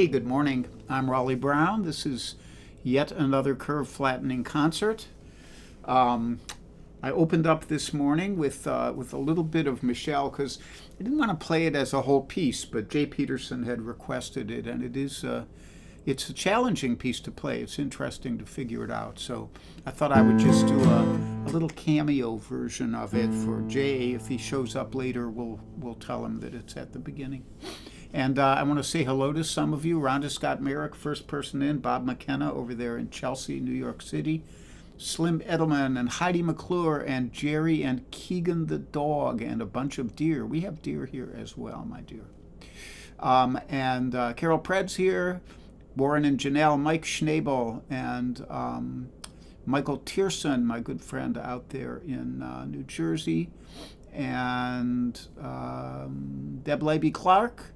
Hey, good morning. I'm Raleigh Brown. This is yet another curve flattening concert. I opened up this morning with a little bit of Michelle because I didn't want to play it as a whole piece, but Jay Peterson had requested it, and it's a challenging piece to play. It's interesting to figure it out. So I thought I would just do a little cameo version of it for Jay. If he shows up later, we'll tell him that it's at the beginning. And I want to say hello to some of you. Rhonda Scott Merrick, first person in. Bob McKenna over there in Chelsea, New York City. Slim Edelman and Heidi McClure and Jerry and Keegan the dog and a bunch of deer. We have deer here as well, my dear. And Carol Pred's here. Warren and Janelle, Mike Schnabel, and Michael Tierson, my good friend out there in New Jersey. And Deb Levy-Clark.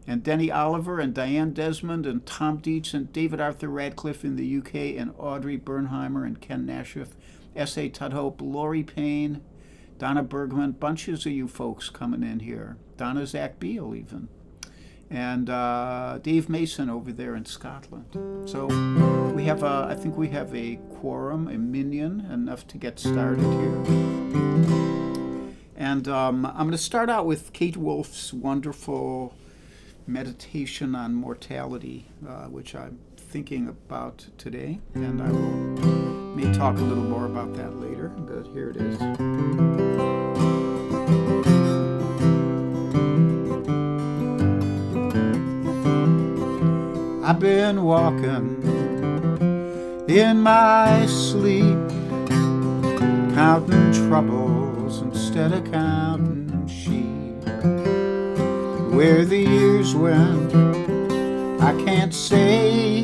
And Denny Oliver and Diane Desmond and Tom Dietz and David Arthur Radcliffe in the UK and Audrey Bernheimer and Ken Nashif, S.A. Tudhope, Lori Payne, Donna Bergman, bunches of you folks coming in here. Donna Zach Beale even. And Dave Mason over there in Scotland. So we have I think we have a quorum, a minion, enough to get started here. And I'm going to start out with Kate Wolf's wonderful meditation on mortality, which I'm thinking about today, and I may talk a little more about that later, but here it is. I've been walking in my sleep, counting troubles instead of counting sheep. Where the years went, I can't say.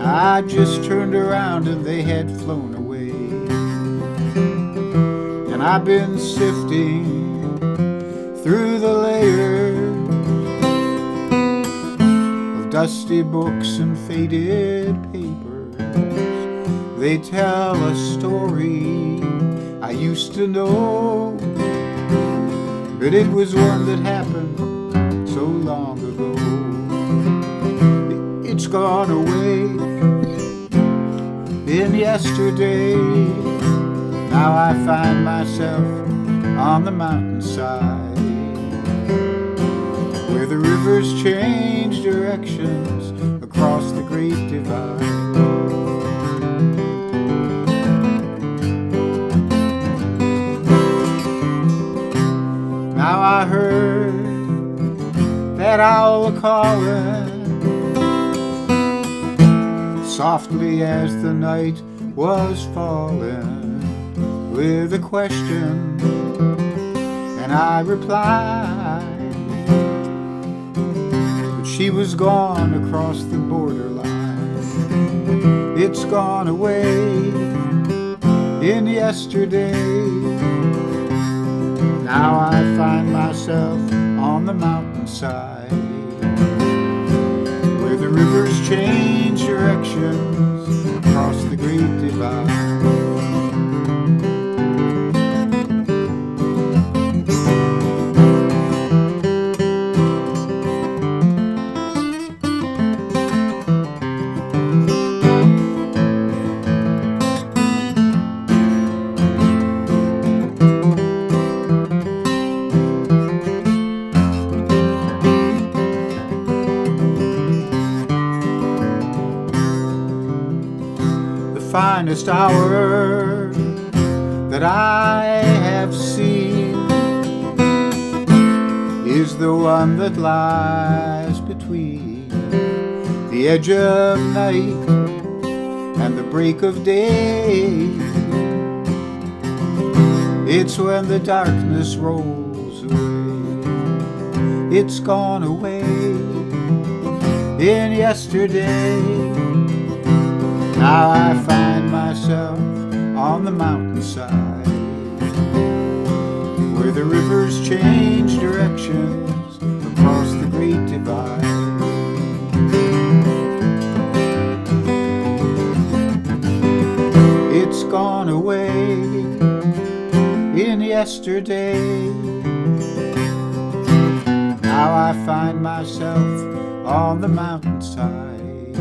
I just turned around and they had flown away. And I've been sifting through the layers of dusty books and faded papers. They tell a story I used to know, but it was one that happened so long ago. It's gone away in yesterday. Now I find myself on the mountainside, where the rivers change directions across the great divide. Now I heard that owl calling softly as the night was falling with a question, and I replied, but she was gone across the borderline. It's gone away in yesterday. Now I find myself on the mountainside, where the rivers change directions across the great divide. Finest hour that I have seen is the one that lies between the edge of night and the break of day. It's when the darkness rolls away. It's gone away in yesterday. Now I find myself on the mountainside, where the rivers change directions across the great divide. It's gone away in yesterday. Now I find myself on the mountainside,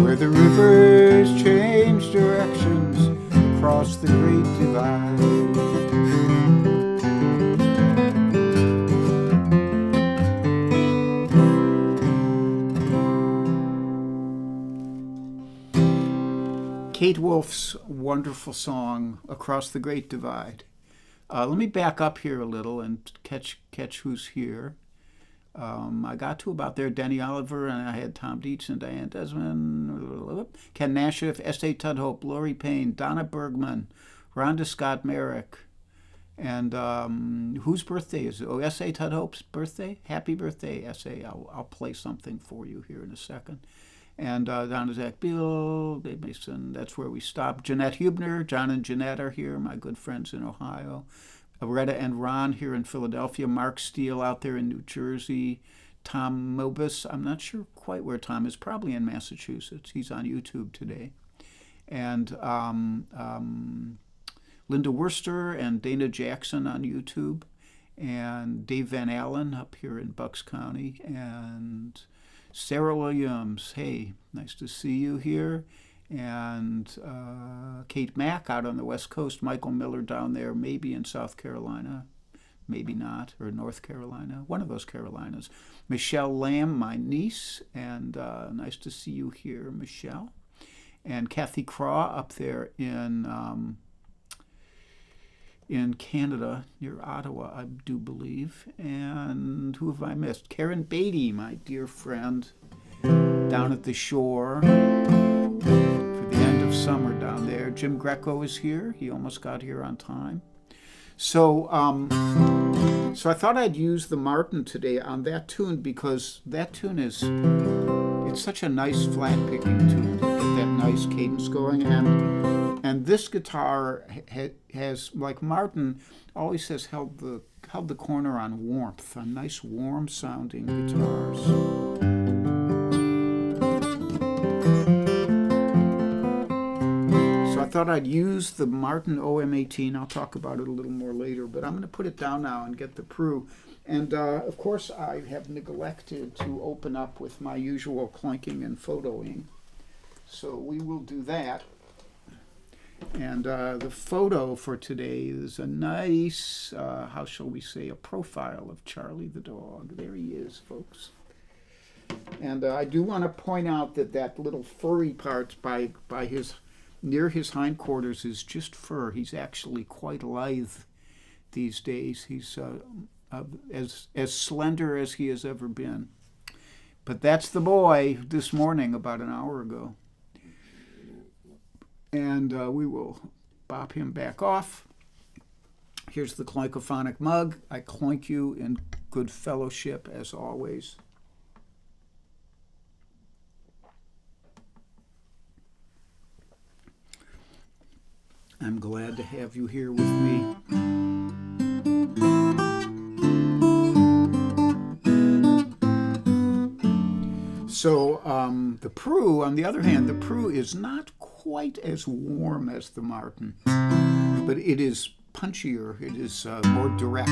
where the rivers change directions across the great divide. Kate Wolf's wonderful song, Across the Great Divide. Let me back up here a little and catch who's here. I got to about there, Denny Oliver, and I had Tom Dietz and Diane Desmond, Ken Nashif, S.A. Tudhope, Lori Payne, Donna Bergman, Rhonda Scott Merrick, and whose birthday is it? Oh, S.A. Tudhope's birthday? Happy birthday, S.A. I'll play something for you here in a second. And Donna Zach Beal, Dave Mason, that's where we stopped. Jeanette Hubner, John and Jeanette are here, my good friends in Ohio. Retta and Ron here in Philadelphia. Mark Steele out there in New Jersey. Tom Mobus, I'm not sure quite where Tom is, probably in Massachusetts. He's on YouTube today. And Linda Worcester and Dana Jackson on YouTube. And Dave Van Allen up here in Bucks County. And Sarah Williams, hey, nice to see you here. And Kate Mack out on the West Coast. Michael Miller down there, maybe in South Carolina, maybe not, or North Carolina, one of those Carolinas. Michelle Lamb, my niece, and nice to see you here, Michelle. And Kathy Craw up there in Canada, near Ottawa, I do believe. And who have I missed? Karen Beatty, my dear friend, down at the shore for the end of summer down there. Jim Greco is here. He almost got here on time. So I thought I'd use the Martin today on that tune because that tune it's such a nice flat picking tune to get that nice cadence going. And this guitar has, like Martin always has held the corner on warmth, on nice warm sounding guitars. So I thought I'd use the Martin OM18. I'll talk about it a little more later, but I'm going to put it down now and get the Prue. And of course I have neglected to open up with my usual clanking and photoing. So we will do that. And the photo for today is a nice, how shall we say, a profile of Charlie the dog. There he is, folks. And I do want to point out that little furry part by near his hindquarters is just fur. He's actually quite lithe these days. He's as slender as he has ever been. But that's the boy this morning, about an hour ago. And we will bop him back off. Here's the clankophonic mug. I clink you in good fellowship as always. I'm glad to have you here with me. So the Prue, on the other hand, the Prue is not quite as warm as the Martin, but it is punchier, it is more direct.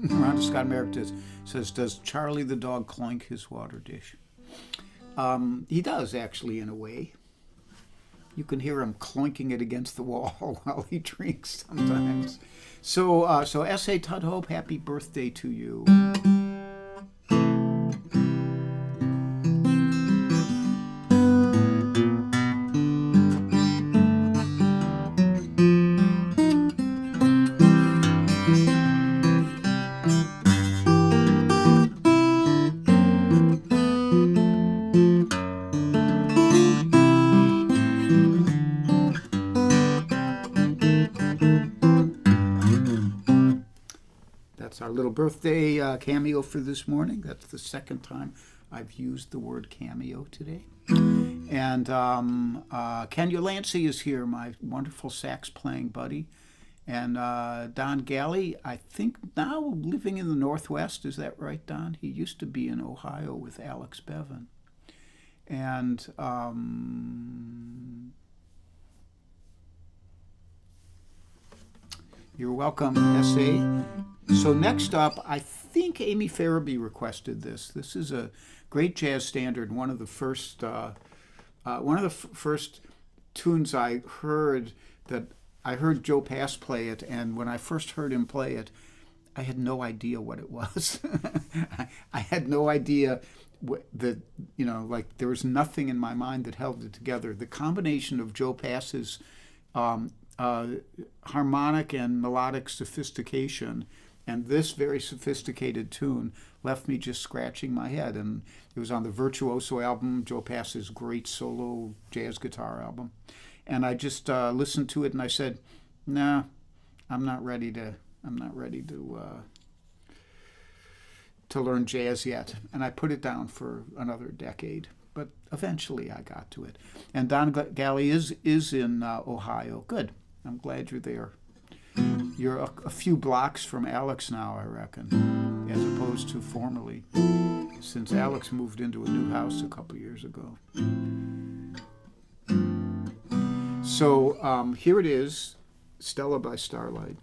Rhonda Scott Merrick says, does Charlie the dog clink his water dish? He does, actually, in a way. You can hear him clinking it against the wall while he drinks sometimes. So S.A. Tudhope, happy birthday to you. Our little birthday cameo for this morning. That's the second time I've used the word cameo today. And Ken Ulancey is here, my wonderful sax playing buddy. And Don Galley, I think now living in the Northwest. Is that right, Don? He used to be in Ohio with Alex Bevan. And You're welcome, SA. So next up, I think Amy Farabee requested this. This is a great jazz standard. One of the first first tunes I heard that I heard Joe Pass play it, and when I first heard him play it, I had no idea what it was. I had no idea that, like there was nothing in my mind that held it together. The combination of Joe Pass's harmonic and melodic sophistication and this very sophisticated tune left me just scratching my head. And it was on the Virtuoso album, Joe Pass's great solo jazz guitar album. And I just listened to it and I said, "Nah, I'm not ready to learn jazz yet." And I put it down for another decade. But eventually I got to it. And Don Galley is in Ohio. Good. I'm glad you're there. You're a few blocks from Alex now, I reckon, as opposed to formerly, since Alex moved into a new house a couple years ago. So here it is, Stella by Starlight.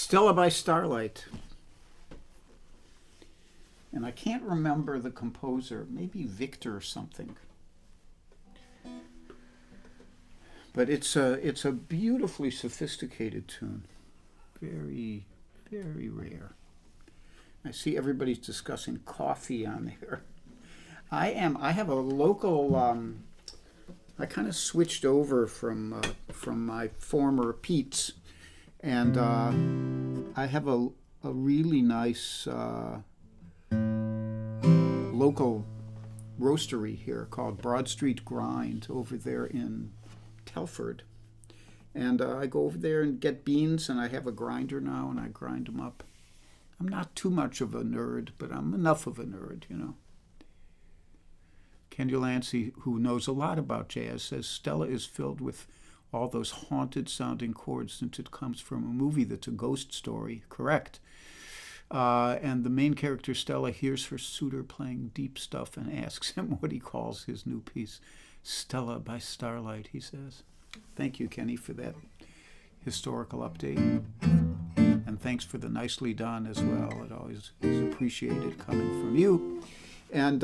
Stella by Starlight. And I can't remember the composer, maybe Victor something. But it's a beautifully sophisticated tune. Very, very rare. I see everybody's discussing coffee on there. I have a local. I kind of switched over from my former Pete's, and I have a really nice local roastery here called Broad Street Grind over there in Telford. And I go over there and get beans, and I have a grinder now, and I grind them up. I'm not too much of a nerd, but I'm enough of a nerd, you know. Ken Delancey, who knows a lot about jazz, says Stella is filled with all those haunted-sounding chords since it comes from a movie that's a ghost story. Correct. And the main character, Stella, hears her suitor playing deep stuff and asks him what he calls his new piece. Stella by Starlight, he says. Thank you, Kenny, for that historical update. And thanks for the nicely done as well. It always is appreciated coming from you. And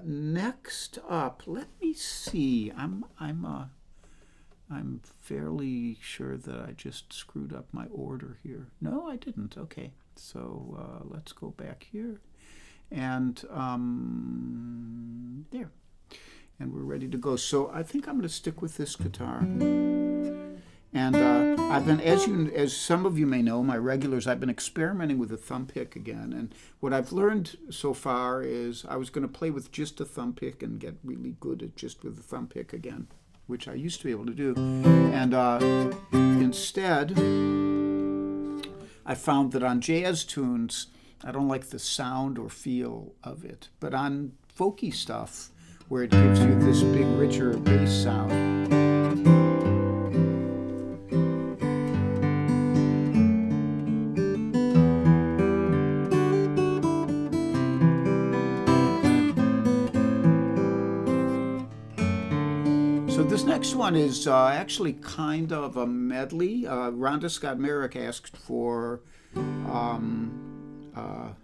next up, let me see. I'm fairly sure that I just screwed up my order here. No, I didn't. Okay, so let's go back here, and there, and we're ready to go. So I think I'm going to stick with this guitar. And I've been, as some of you may know, my regulars, I've been experimenting with a thumb pick again. And what I've learned so far is I was going to play with just a thumb pick and get really good at just with a thumb pick again, which I used to be able to do. And instead, I found that on jazz tunes, I don't like the sound or feel of it. But on folky stuff, where it gives you this big, richer bass sound, this next one is actually kind of a medley. Rhonda Scott Merrick asked for, I'm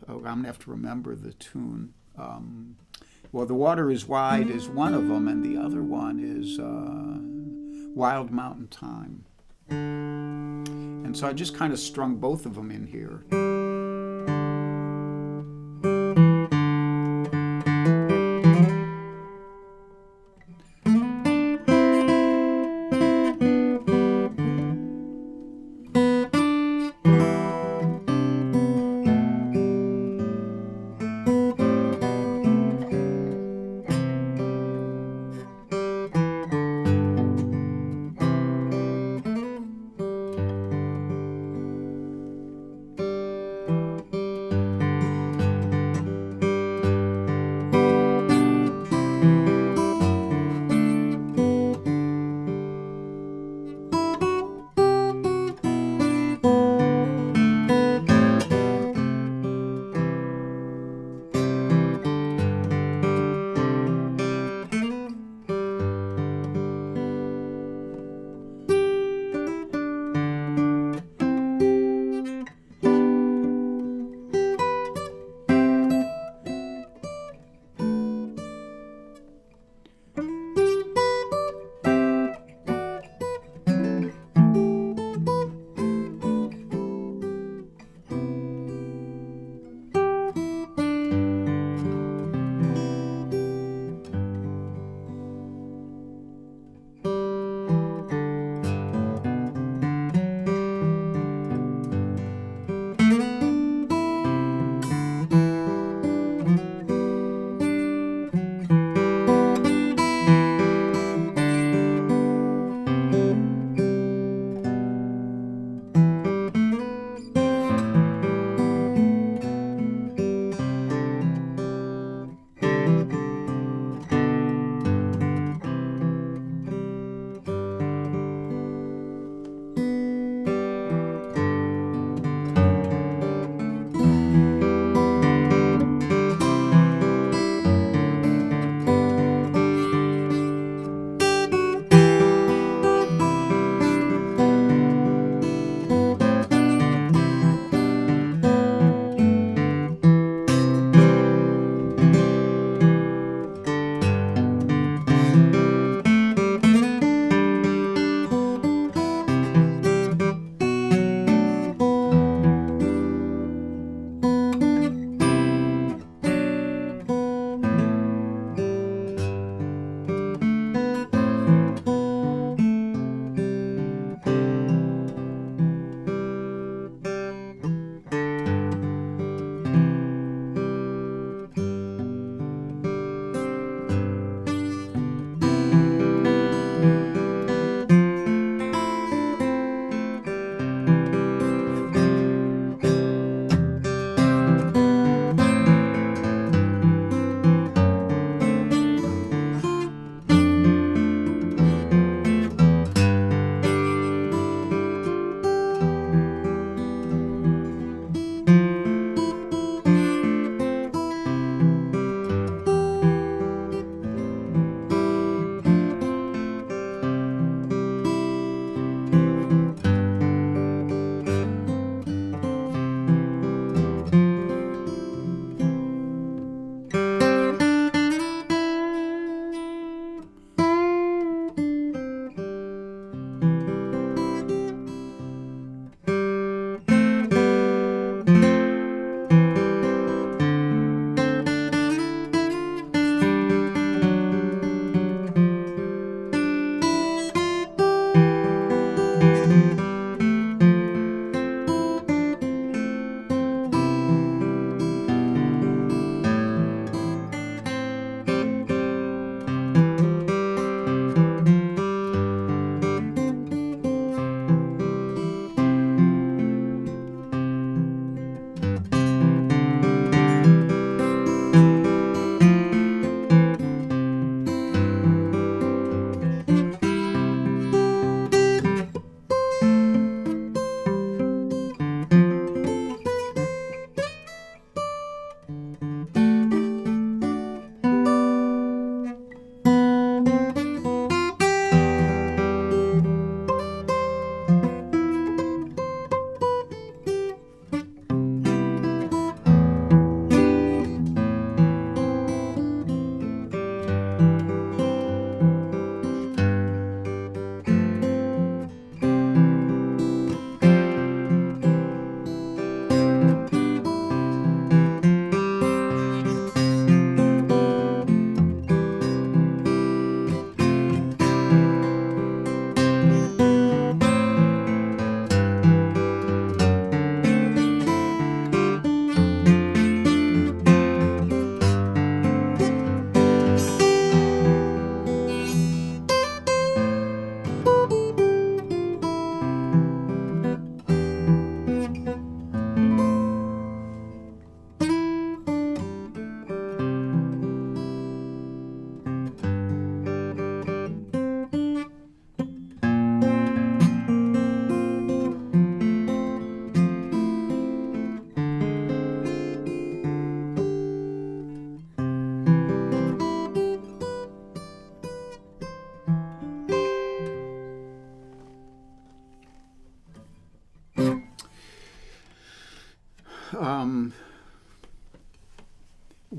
going to have to remember the tune. Well, The Water is Wide is one of them, and the other one is Wild Mountain Time. And so I just kind of strung both of them in here.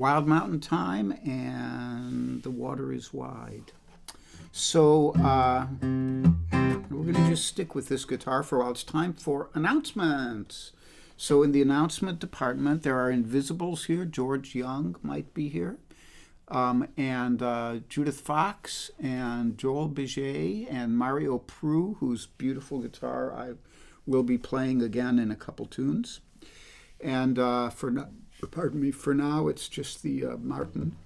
Wild Mountain Time, and the water is wide. So we're going to just stick with this guitar for a while. It's time for announcements. So in the announcement department, there are Invisibles here. George Young might be here. And Judith Fox and Joel Biget and Mario Prue, whose beautiful guitar I will be playing again in a couple tunes. And for now, it's just the Martin.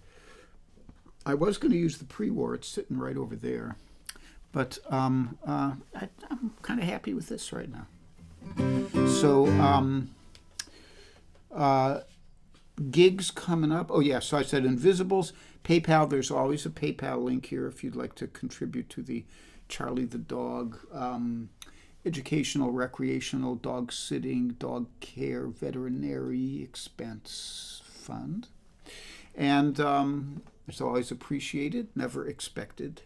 I was going to use the pre-war. It's sitting right over there. But I'm kind of happy with this right now. So gigs coming up. Oh, yeah, so I said Invisibles. PayPal, there's always a PayPal link here if you'd like to contribute to the Charlie the Dog educational, recreational, dog sitting, dog care, veterinary expense fund. And it's always appreciated, never expected.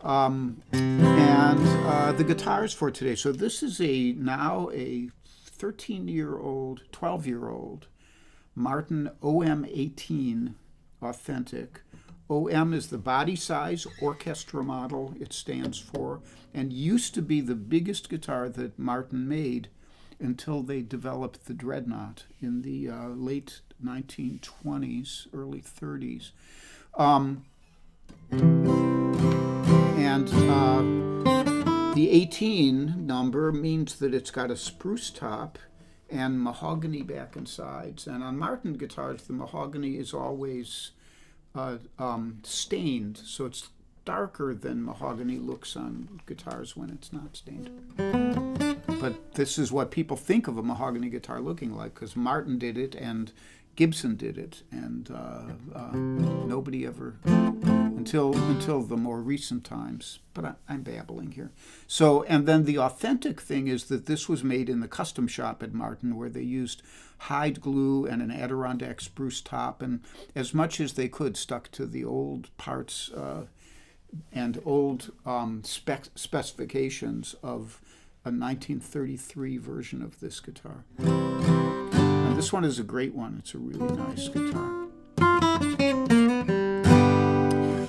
And the guitars for today. So this is now a 13-year-old, 12-year-old Martin OM18 Authentic. OM is the body size orchestra model it stands for, and used to be the biggest guitar that Martin made until they developed the Dreadnought in the late 1920s, early 30s. And the 18 number means that it's got a spruce top and mahogany back and sides. And on Martin guitars, the mahogany is always stained, so it's darker than mahogany looks on guitars when it's not stained. But this is what people think of a mahogany guitar looking like, because Martin did it and Gibson did it, and nobody ever, until the more recent times. But I'm babbling here. So, and then the authentic thing is that this was made in the custom shop at Martin, where they used hide glue and an Adirondack spruce top, and as much as they could stuck to the old parts and old specifications of a 1933 version of this guitar. And this one is a great one. It's a really nice guitar.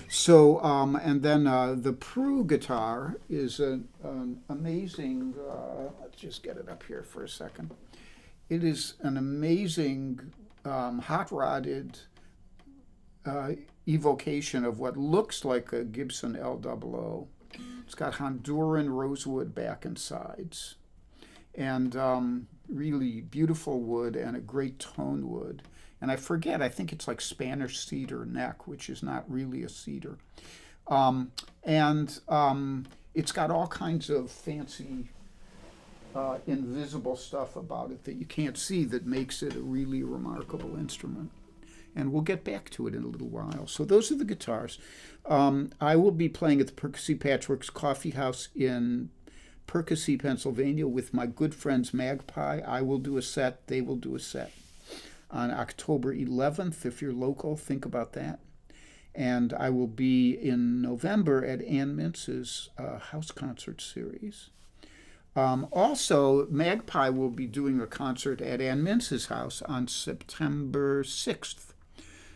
So, and then the Prue guitar is an amazing, let's just get it up here for a second. It is an amazing hot-rodded evocation of what looks like a Gibson L00. It's got Honduran rosewood back and sides, and really beautiful wood and a great tone wood. And I think it's like Spanish cedar neck, which is not really a cedar. It's got all kinds of fancy invisible stuff about it that you can't see that makes it a really remarkable instrument. And we'll get back to it in a little while. So those are the guitars. I will be playing at the Percy Patchworks Coffee House in Percy, Pennsylvania with my good friends Magpie. I will do a set. They will do a set on October 11th. If you're local, think about that. And I will be in November at Ann Mintz's house concert series. Also, Magpie will be doing a concert at Ann Mintz's house on September 6th.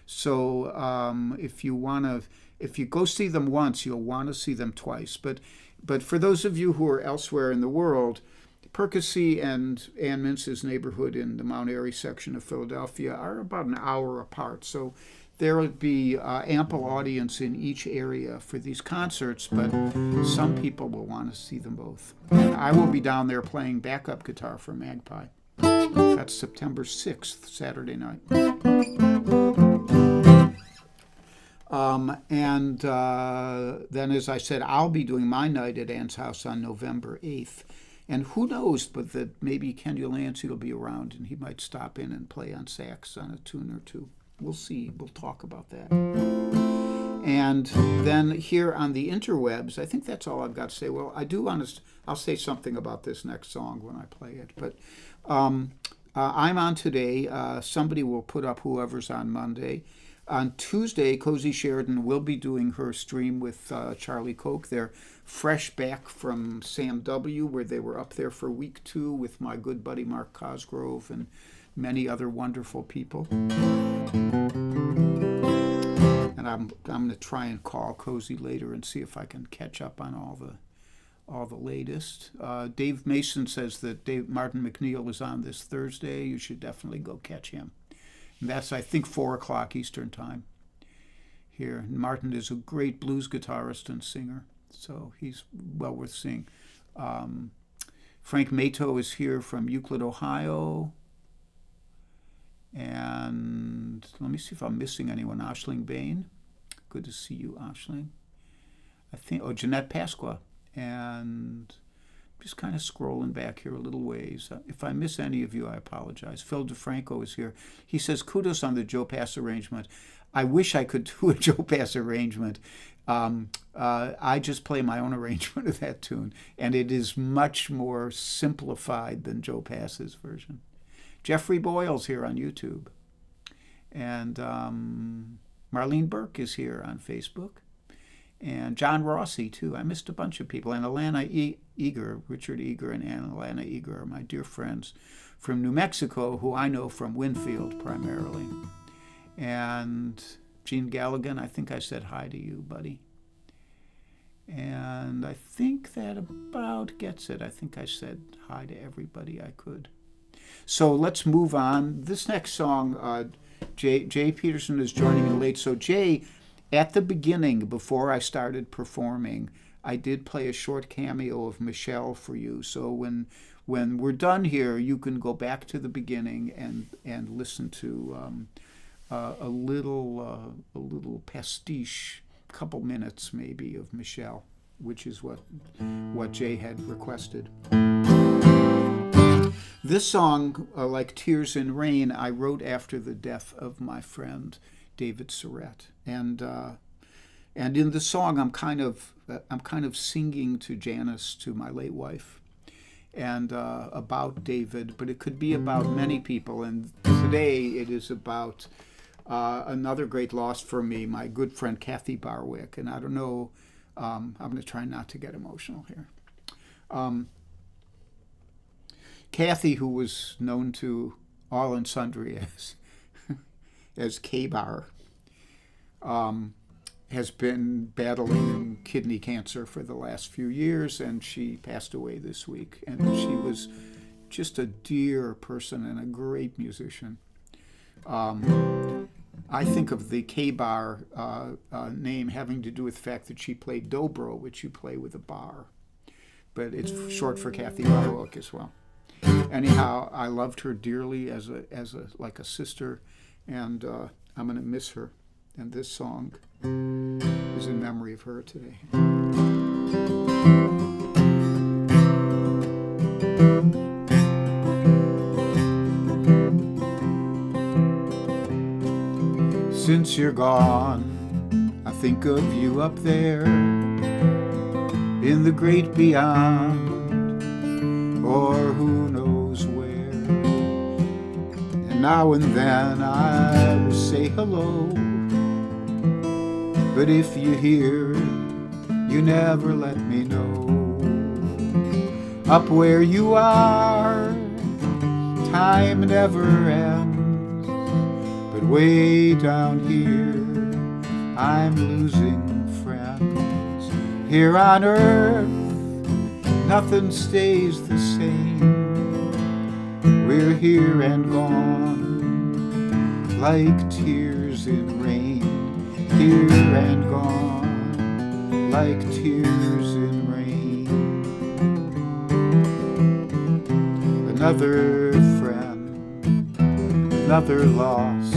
So if you go see them once, you'll want to see them twice. But for those of you who are elsewhere in the world, Percy and Ann Mintz's neighborhood in the Mount Airy section of Philadelphia are about an hour apart. So there will be ample audience in each area for these concerts, but some people will want to see them both. And I will be down there playing backup guitar for Magpie. That's September 6th, Saturday night. Then, as I said, I'll be doing my night at Ann's house on November 8th. And who knows, but that maybe Ken Delancey will be around and he might stop in and play on sax on a tune or two. We'll see. We'll talk about that. And then here on the interwebs, I think that's all I've got to say. Well, I'll say something about this next song when I play it. But I'm on today. Somebody will put up whoever's on Monday. On Tuesday, Cozy Sheridan will be doing her stream with Charlie Koch. They're fresh back from Sam W., where they were up there for week 2 with my good buddy Mark Cosgrove and many other wonderful people. And I'm going to try and call Cozy later and see if I can catch up on all the latest. Dave Mason says that Martin McNeil is on this Thursday. You should definitely go catch him. And that's, I think, 4 o'clock Eastern time here. And Martin is a great blues guitarist and singer, so he's well worth seeing. Frank Mato is here from Euclid, Ohio. And let me see if I'm missing anyone. Ashling Bain. Good to see you, Ashling. I think, Jeanette Pasqua. And just kind of scrolling back here a little ways. If I miss any of you, I apologize. Phil DeFranco is here. He says, kudos on the Joe Pass arrangement. I wish I could do a Joe Pass arrangement. I just play my own arrangement of that tune, and it is much more simplified than Joe Pass's version. Jeffrey Boyle's here on YouTube. And Marlene Burke is here on Facebook. And John Rossi, too. I missed a bunch of people. And Alana Eager, Richard Eager and Alana Eager are my dear friends from New Mexico, who I know from Winfield primarily. And Gene Galligan, I think I said hi to you, buddy. And I think that about gets it. I think I said hi to everybody I could. So let's move on. This next song, Jay Peterson is joining in late. So Jay, at the beginning, before I started performing, I did play a short cameo of Michelle for you. So when we're done here, you can go back to the beginning and listen to a little pastiche, couple minutes maybe, of Michelle, which is what Jay had requested. This song, like Tears in Rain, I wrote after the death of my friend David Surratt, and in the song I'm kind of singing to Janice, to my late wife, and about David, but it could be about many people, and today it is about another great loss for me, my good friend Kathy Barwick, and I don't know, I'm going to try not to get emotional here. Kathy, who was known to all and sundry as K-Bar, has been battling kidney cancer for the last few years, and she passed away this week. And she was just a dear person and a great musician. I think of the K-Bar name having to do with the fact that she played dobro, which you play with a bar. But it's short for Kathy Barwick as well. Anyhow, I loved her dearly as like a sister, and I'm going to miss her. And this song is in memory of her today. Since you're gone, I think of you up there in the great beyond, or who knows where. And now and then I will say hello, but if you hear, you never let me know. Up where you are, time never ends, but way down here, I'm losing friends. Here on earth, nothing stays the same. We're here and gone, like tears in rain. Here and gone, like tears in rain. Another friend, another loss.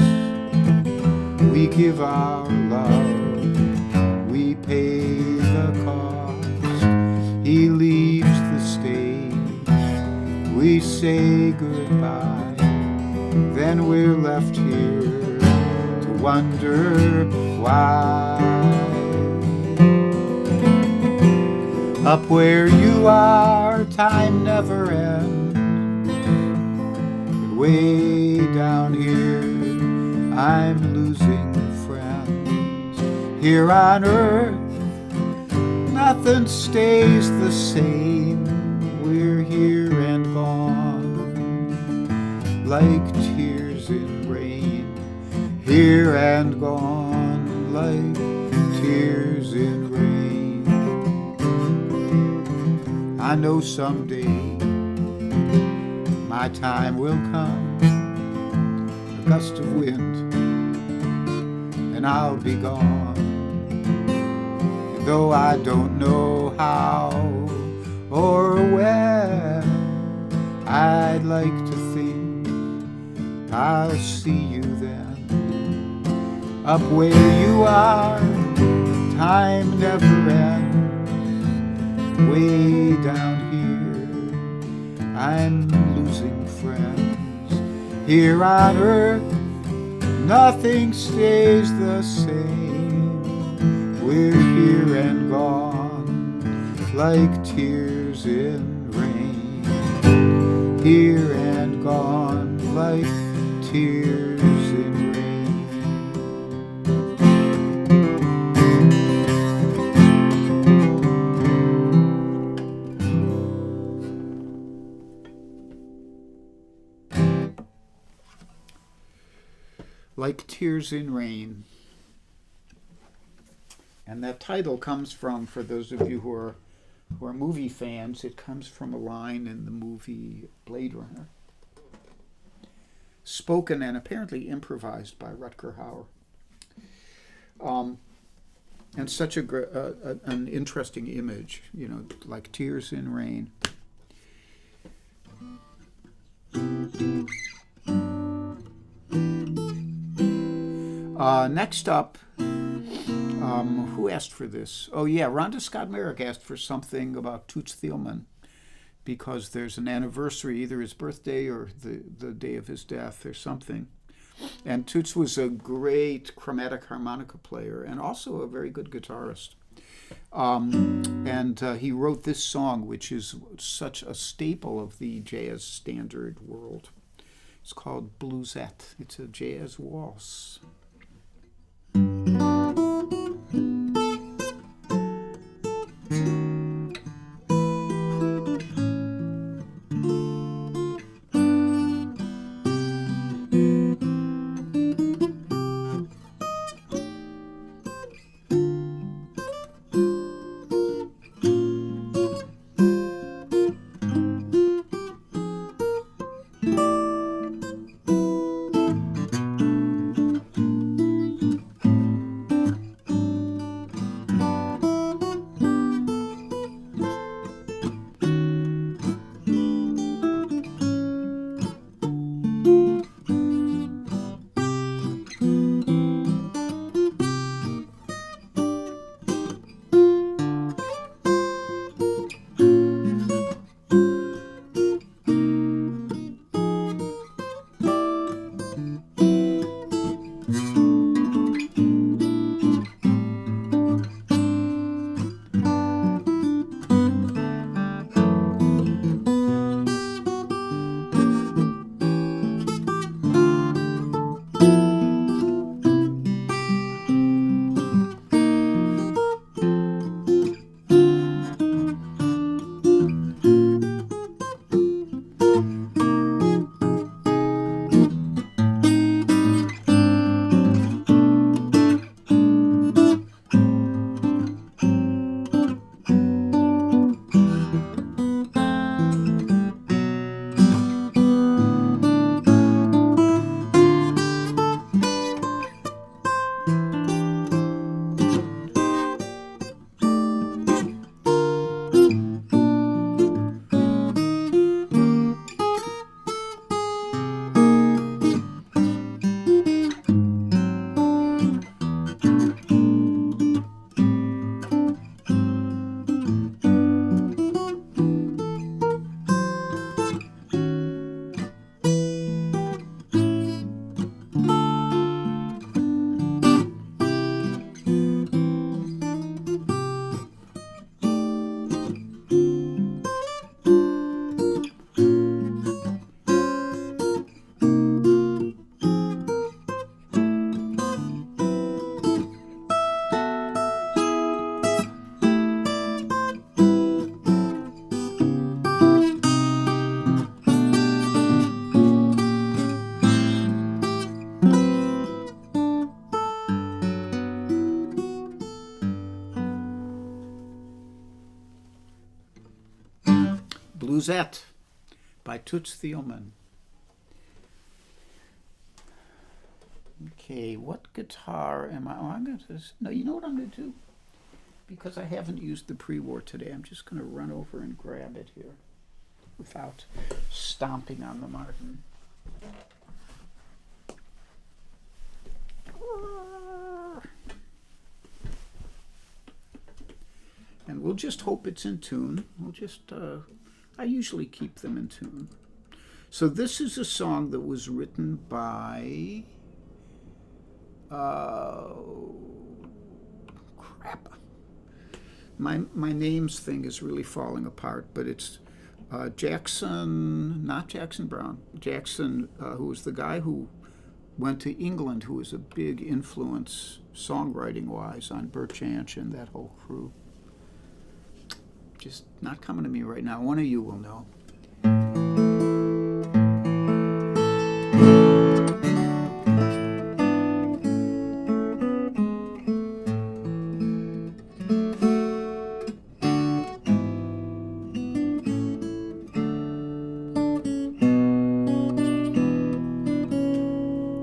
We give our love, we pay the cost. He leaves the stage, we say goodbye, then we're left here to wonder why. Up where you are, time never ends, but way down here, I'm losing friends. Here on earth, nothing stays the same. We're here and gone, like tears in rain, here and gone like tears in rain. I know someday my time will come, a gust of wind, and I'll be gone. And though I don't know how or where, I'd like to think I'll see you then. Up where you are, time never ends. Way down here, I'm losing friends. Here on earth, nothing stays the same. We're here and gone like tears in rain. Here and gone like tears in rain. Like tears in rain. And that title comes from, for those of you who are movie fans, it comes from a line in the movie Blade Runner, spoken and apparently improvised by Rutger Hauer. And such an interesting image, like tears in rain. Next up, who asked for this? Oh yeah, Rhonda Scott Merrick asked for something about Toots Thielman, because there's an anniversary, either his birthday or the day of his death or something. And Toots was a great chromatic harmonica player and also a very good guitarist. And he wrote this song, which is such a staple of the jazz standard world. It's called Bluesette. It's a jazz waltz. Bluesette by Toots Thielman. Okay, what guitar am I? Oh, I'm going to. No, you know what I'm going to do? Because I haven't used the pre-war today, I'm just going to run over and grab it here without stomping on the Martin. And we'll just hope it's in tune. We'll just, I usually keep them in tune. So this is a song that was written by, crap. My names thing is really falling apart, but it's Jackson, not Jackson Brown, Jackson, who was the guy who went to England, who was a big influence songwriting-wise on Bert Jansch and that whole crew. Just not coming to me right now. One of you will know.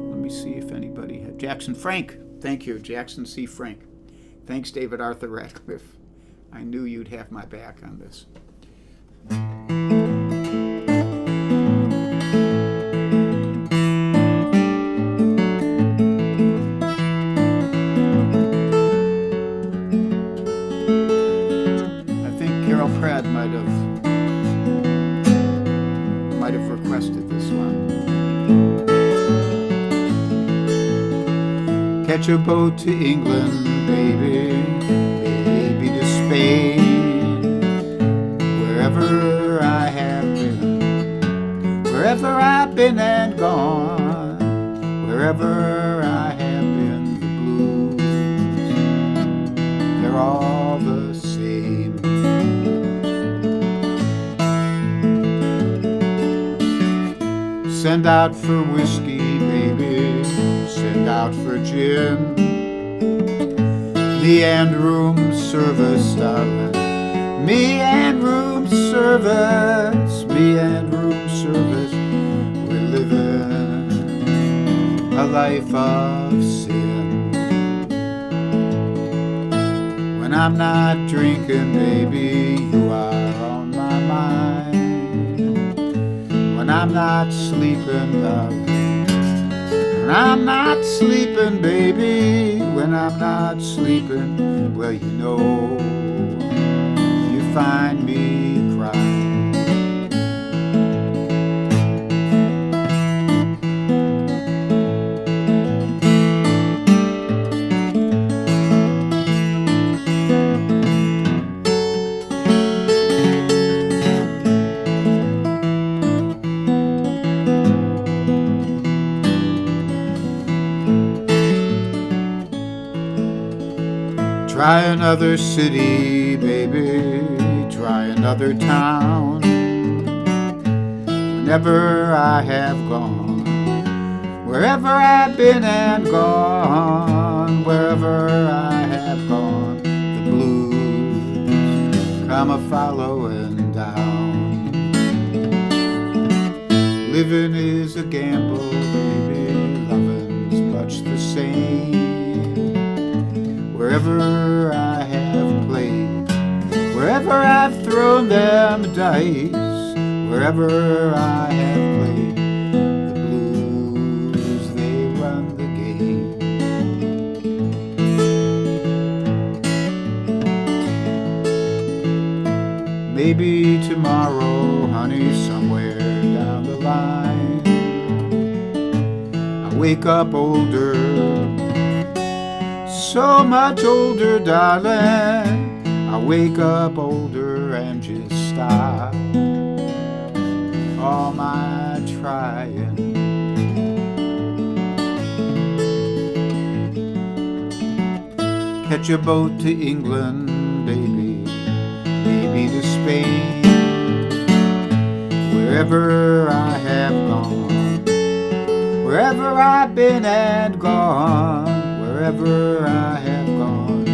Let me see if anybody had Jackson Frank. Thank you, Jackson C. Frank. Thanks, David Arthur Radcliffe. I knew you'd have my back on this. I think Carol Pratt might have requested this one. Catch a boat to England, baby. Wherever I have been, wherever I've been and gone, wherever I have been, the blues, they're all the same. Send out for whiskey, baby, send out for gin. Me and room service, darling. Me and room service. Me and room service. We're living a life of sin. When I'm not drinking, baby, you are on my mind. When I'm not sleeping, darling. When I'm not sleeping, baby, when I'm not sleeping, well, you know, you find me crying. Try another city, baby, try another town. Whenever I have gone, wherever I've been and gone, wherever I have gone, the blues come a-following down. Living is a gamble, baby, loving's much the same. Wherever I have played, wherever I've thrown them dice, wherever I have played, the blues, they run the game. Maybe tomorrow, honey, somewhere down the line, I wake up older, so much older, darling. I wake up older and just stop all my trying. Catch a boat to England, baby, maybe to Spain. Wherever I have gone, wherever I've been and gone, wherever I have gone,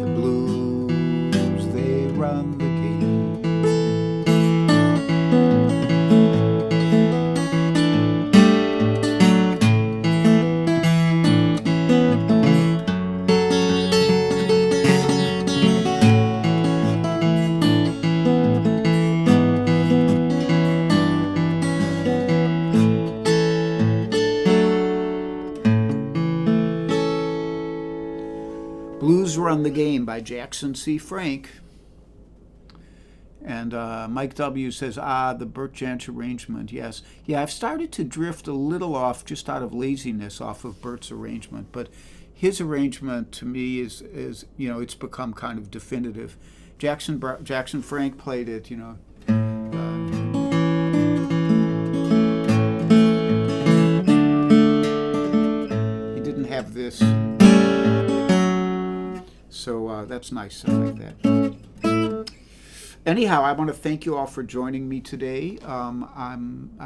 the blues, they run the game. Run the Game by Jackson C. Frank. And Mike W. says, the Burt Jansch arrangement, yes. Yeah, I've started to drift a little off, just out of laziness, off of Burt's arrangement. But his arrangement, to me, is it's become kind of definitive. Jackson Frank played it, He didn't have this. So that's nice. I like that. Anyhow, I want to thank you all for joining me today. I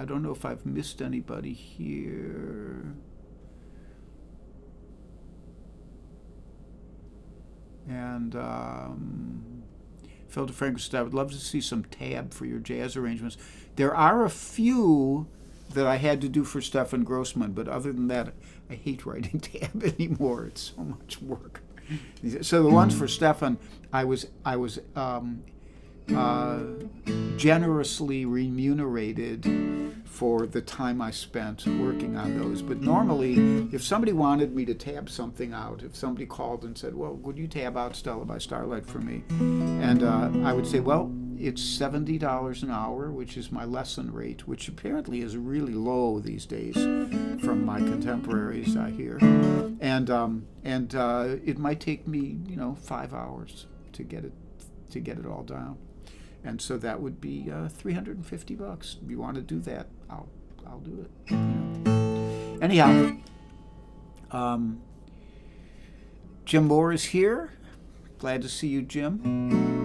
don't know if I've missed anybody here. And Phil DeFranco said, I would love to see some tab for your jazz arrangements. There are a few that I had to do for Stefan Grossman, but other than that, I hate writing tab anymore. It's so much work. So the ones for Stefan, I was generously remunerated for the time I spent working on those. But normally, if somebody wanted me to tab something out, if somebody called and said, well, would you tab out Stella by Starlight for me? And I would say, well, it's $70 an hour, which is my lesson rate, which apparently is really low these days from my contemporaries, I hear. And it might take me, 5 hours to get it all down. And so that would be $350. If you want to do that, I'll do it. Anyhow, Jim Moore is here. Glad to see you, Jim. And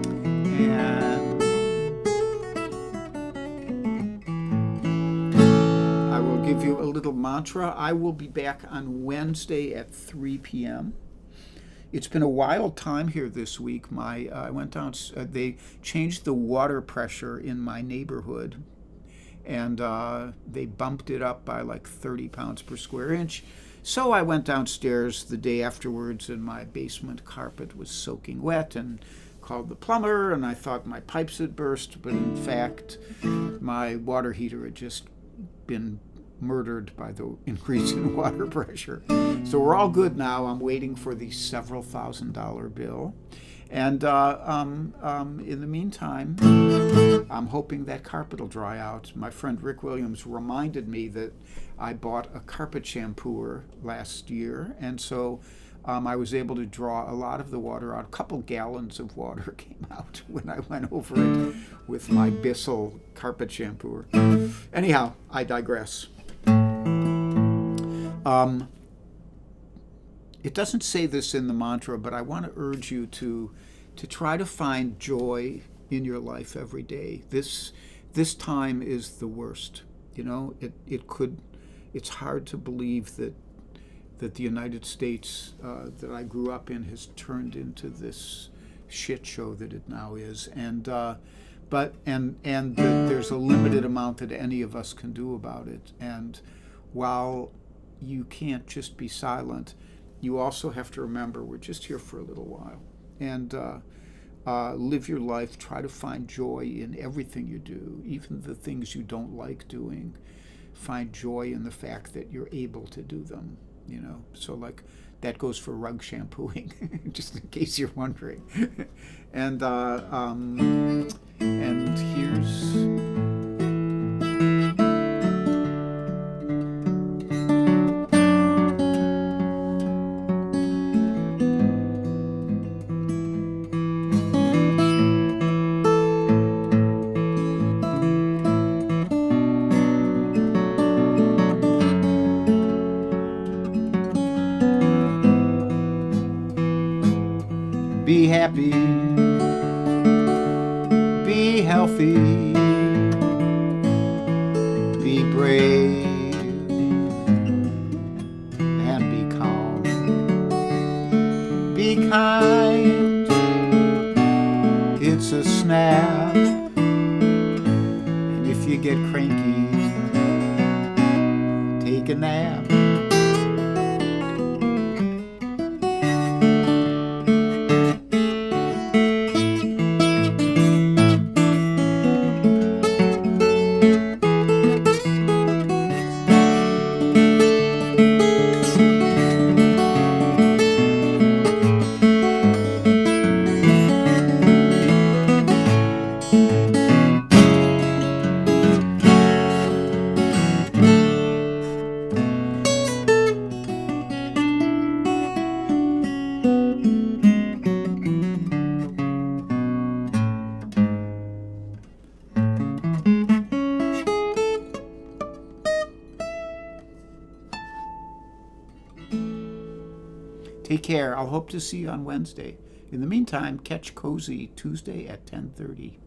I will give you a little mantra. I will be back on Wednesday at 3 p.m. It's been a wild time here this week. I went down. They changed the water pressure in my neighborhood, and they bumped it up by like 30 pounds per square inch. So I went downstairs the day afterwards, and my basement carpet was soaking wet, and called the plumber. And I thought my pipes had burst, but in fact, my water heater had just been murdered by the increase in water pressure. So we're all good now. I'm waiting for the several $1,000 bill. And in the meantime, I'm hoping that carpet will dry out. My friend Rick Williams reminded me that I bought a carpet shampooer last year, and so I was able to draw a lot of the water out. A couple gallons of water came out when I went over it with my Bissell carpet shampooer. Anyhow, I digress. It doesn't say this in the mantra, but I want to urge you to try to find joy in your life every day. This time is the worst. It's hard to believe that the United States that I grew up in has turned into this shit show that it now is. And there's a limited amount that any of us can do about it. And while you can't just be silent, you also have to remember we're just here for a little while. And live your life. Try to find joy in everything you do, even the things you don't like doing. Find joy in the fact that you're able to do them. So like that goes for rug shampooing, just in case you're wondering. And here's. Be happy, be healthy, be brave, and be calm. Be kind, it's a snap. And if you get cranky, take a nap. Take care. I'll hope to see you on Wednesday. In the meantime, catch Cozy Tuesday at 10:30.